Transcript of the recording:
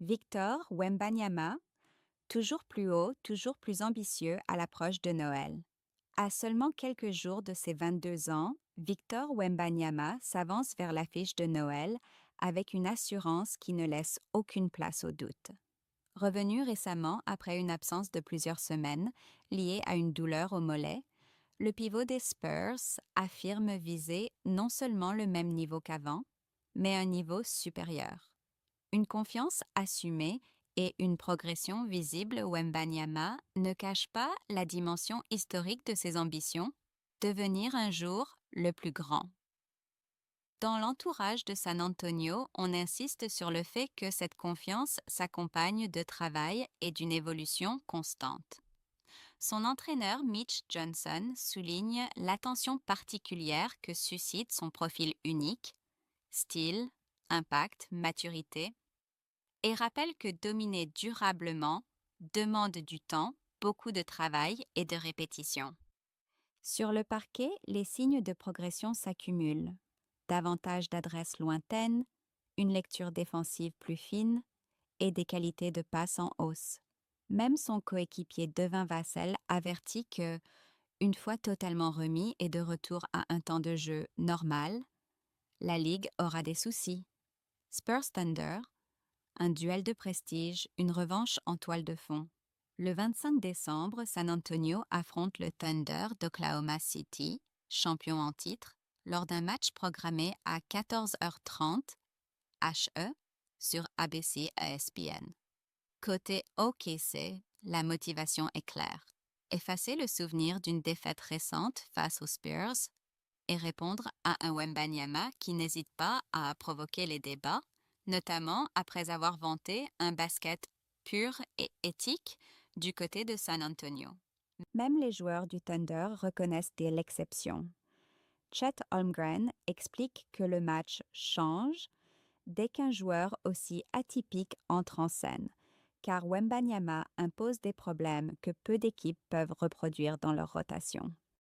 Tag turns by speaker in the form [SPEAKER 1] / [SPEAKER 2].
[SPEAKER 1] Victor Wembanyama, toujours plus haut, toujours plus ambitieux à l'approche de Noël. À seulement quelques jours de ses 22 ans, Victor Wembanyama s'avance vers l'affiche de Noël avec une assurance qui ne laisse aucune place au doute. Revenu récemment après une absence de plusieurs semaines liée à une douleur au mollet, le pivot des Spurs affirme viser non seulement le même niveau qu'avant, mais un niveau supérieur. Une confiance assumée et une progression visible Wembanyama ne cachent pas la dimension historique de ses ambitions, devenir un jour le plus grand. Dans l'entourage de San Antonio, on insiste sur le fait que cette confiance s'accompagne de travail et d'une évolution constante. Son entraîneur Mitch Johnson souligne l'attention particulière que suscite son profil unique, style, impact, maturité, et rappelle que dominer durablement demande du temps, beaucoup de travail et de répétition. Sur le parquet, les signes de progression s'accumulent. Davantage d'adresses lointaines, une lecture défensive plus fine et des qualités de passe en hausse. Même son coéquipier Devin Vassell avertit que, une fois totalement remis et de retour à un temps de jeu normal, la Ligue aura des soucis. Spurs Thunder, un duel de prestige, une revanche en toile de fond. Le 25 décembre, San Antonio affronte le Thunder d'Oklahoma City, champion en titre, lors d'un match programmé à 14h30 HE sur ABC ESPN. Côté OKC, la motivation est claire. Effacer le souvenir d'une défaite récente face aux Spurs et répondre à un Wembanyama qui n'hésite pas à provoquer les débats, notamment après avoir vanté un basket pur et éthique du côté de San Antonio. Même les joueurs du Thunder reconnaissent l'exception. Chet Holmgren explique que le match change dès qu'un joueur aussi atypique entre en scène, car Wembanyama impose des problèmes que peu d'équipes peuvent reproduire dans leur rotation.